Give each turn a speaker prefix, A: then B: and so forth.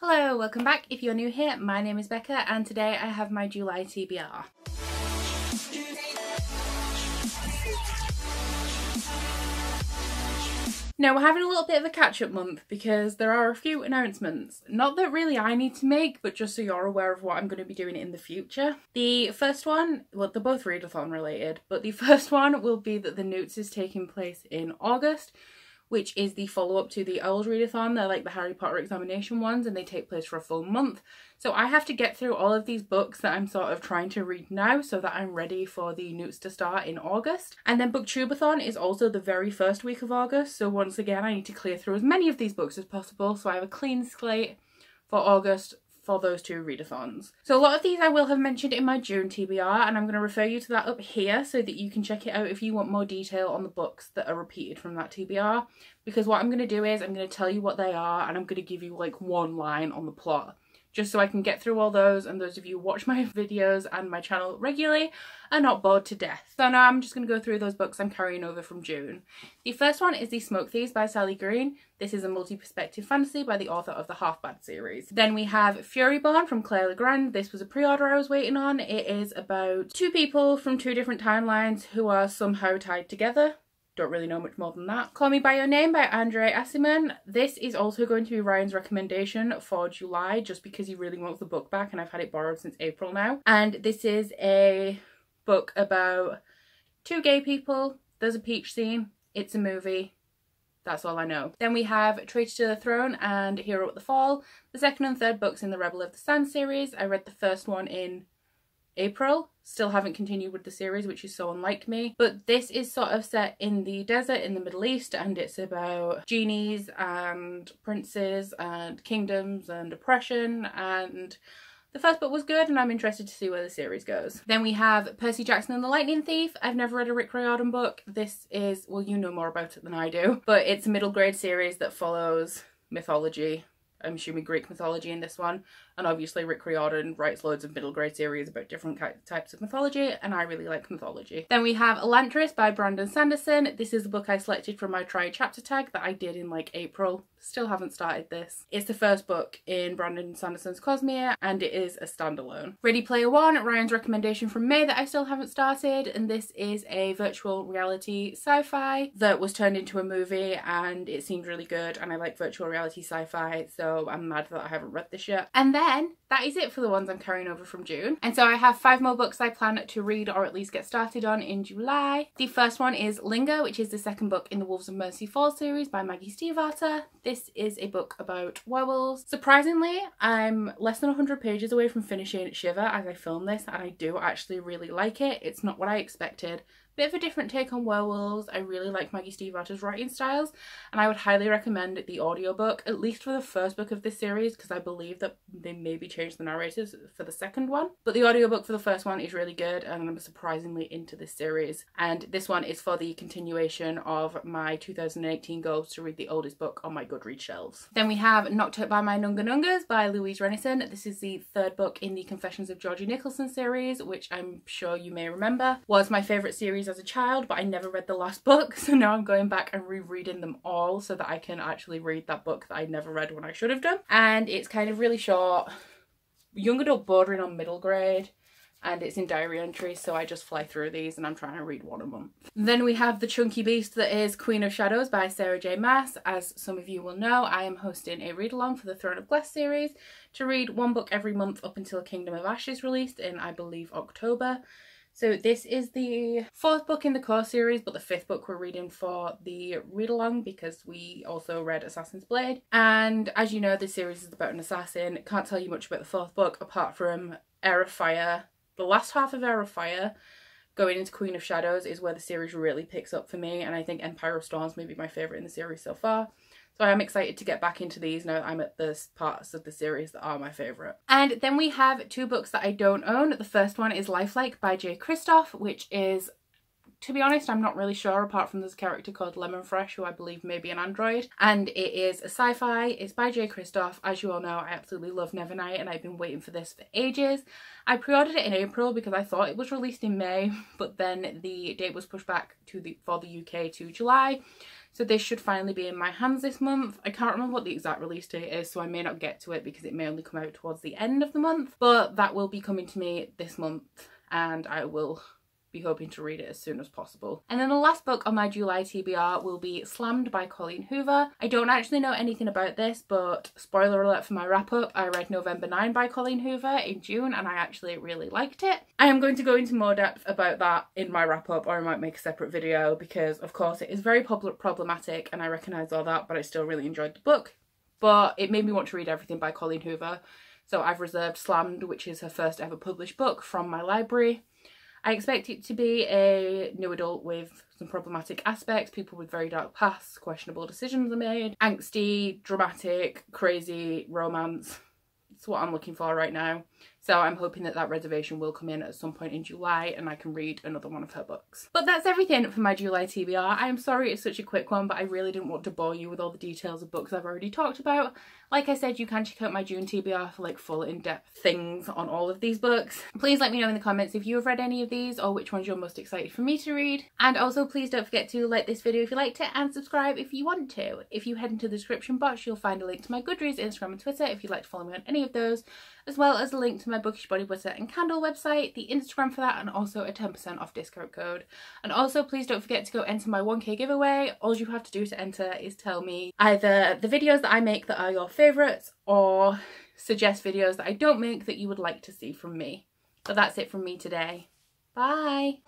A: Hello, welcome back. If you're new here, my name is Becca and today I have my July TBR. Now we're having a little bit of a catch-up month because there are a few announcements. Not that really I need to make, but just so you're aware of what I'm going to be doing in the future. The first one, well, they're both readathon related, but the first one will be that the Newts is taking place in August, which is the follow-up to the Owls readathon. They're like the Harry Potter examination ones and they take place for a full month. So I have to get through all of these books that I'm sort of trying to read now so that I'm ready for the Newts to start in August. And then Booktubeathon is also the very first week of August. So once again, I need to clear through as many of these books as possible. So I have a clean slate for August for those two readathons. So a lot of these I will have mentioned in my June TBR and I'm going to refer you to that up here so that you can check it out if you want more detail on the books that are repeated from that TBR. Because what I'm going to do is I'm going to tell you what they are and I'm going to give you like one line on the plot, just so I can get through all those and those of you who watch my videos and my channel regularly are not bored to death. So now I'm just going to go through those books I'm carrying over from June. The first one is The Smoke Thieves by Sally Green. This is a multi-perspective fantasy by the author of the Half-Bad series. Then we have Furyborn from Claire Legrand. This was a pre-order I was waiting on. It is about two people from two different timelines who are somehow tied together. Don't really know much more than that. Call Me By Your Name by Andre Aciman. This is also going to be Ryan's recommendation for July just because he really wants the book back and I've had it borrowed since April now. And this is a book about two gay people. There's a peach scene. It's a movie. That's all I know. Then we have Traitor to the Throne and Hero at the Fall. The second and third books in the Rebel of the Sand series. I read the first one in April. Still haven't continued with the series, which is so unlike me. But this is sort of set in the desert in the Middle East and it's about genies and princes and kingdoms and oppression, and the first book was good and I'm interested to see where the series goes. Then we have Percy Jackson and the Lightning Thief. I've never read a Rick Riordan book. This is, well, you know more about it than I do, but it's a middle grade series that follows mythology. I'm assuming Greek mythology in this one, and obviously Rick Riordan writes loads of middle grade series about different types of mythology and I really like mythology. Then we have Elantris by Brandon Sanderson. This is the book I selected from my try chapter tag that I did in like April. Still haven't started this. It's the first book in Brandon Sanderson's Cosmere and it is a standalone. Ready Player One, Ryan's recommendation from May that I still haven't started, and this is a virtual reality sci-fi that was turned into a movie and it seemed really good and I like virtual reality sci-fi, so I'm mad that I haven't read this yet. And then that is it for the ones I'm carrying over from June. And so I have 5 more books I plan to read or at least get started on in July. The first one is Linger, which is the second book in the Wolves of Mercy Falls series by Maggie Stiefvater. This is a book about werewolves. Surprisingly, I'm less than 100 pages away from finishing Shiver as I film this and I do actually really like it. It's not what I expected. Bit of a different take on werewolves. I really like Maggie Stiefvater's writing styles and I would highly recommend the audiobook, at least for the first book of this series, because I believe that they maybe changed the narrators for the second one. But the audiobook for the first one is really good and I'm surprisingly into this series. And this one is for the continuation of my 2018 goals to read the oldest book on my Goodreads shelves. Then we have Knocked Up by My Nunga Nungas by Louise Renison. This is the third book in the Confessions of Georgie Nicholson series, which I'm sure you may remember was my favourite series as a child, but I never read the last book, so now I'm going back and rereading them all so that I can actually read that book that I never read when I should have done. And it's kind of really short, young adult bordering on middle grade, and it's in diary entries, so I just fly through these and I'm trying to read one a month. Then we have the chunky beast that is Queen of Shadows by Sarah J Maas. As some of you will know, I am hosting a read-along for the Throne of Glass series to read one book every month up until Kingdom of Ash is released in, I believe, October. So this is the 4th book in the core series, but the 5th book we're reading for the read-along because we also read Assassin's Blade. And as you know, this series is about an assassin. Can't tell you much about the 4th book apart from Heir of Fire. The last half of Heir of Fire going into Queen of Shadows is where the series really picks up for me, and I think Empire of Storms may be my favourite in the series so far. So I am excited to get back into these now that I'm at the parts of the series that are my favourite. And then we have 2 books that I don't own. The first one is Lifelike by Jay Kristoff, which is, to be honest, I'm not really sure apart from there's a character called Lemon Fresh who I believe may be an android. And it is a sci-fi. It's by Jay Kristoff. As you all know, I absolutely love Nevernight and I've been waiting for this for ages. I pre-ordered it in April because I thought it was released in May, but then the date was pushed back to for the UK to July. So this should finally be in my hands this month. I can't remember what the exact release date is, so I may not get to it because it may only come out towards the end of the month, but that will be coming to me this month and I will be hoping to read it as soon as possible. And then the last book on my July TBR will be Slammed by Colleen Hoover. I don't actually know anything about this, but spoiler alert for my wrap up, I read November 9 by Colleen Hoover in June and I actually really liked it. I am going to go into more depth about that in my wrap up, or I might make a separate video because of course it is very problematic and I recognise all that, but I still really enjoyed the book. But it made me want to read everything by Colleen Hoover. So I've reserved Slammed, which is her first ever published book, from my library. I expect it to be a new adult with some problematic aspects, people with very dark pasts, questionable decisions are made, angsty, dramatic, crazy romance. It's what I'm looking for right now. So I'm hoping that that reservation will come in at some point in July and I can read another one of her books. But that's everything for my July TBR. I am sorry it's such a quick one, but I really didn't want to bore you with all the details of books I've already talked about. Like I said, you can check out my June TBR for like full in-depth things on all of these books. Please let me know in the comments if you have read any of these or which ones you're most excited for me to read. And also please don't forget to like this video if you liked it and subscribe if you want to. If you head into the description box, you'll find a link to my Goodreads, Instagram and Twitter if you'd like to follow me on any of those, as well as a link to my Bookish body butter and candle website, the Instagram for that, and also a 10% off discount code. And also please don't forget to go enter my 1k giveaway. All you have to do to enter is tell me either the videos that I make that are your favourites or suggest videos that I don't make that you would like to see from me. But that's it from me today. Bye!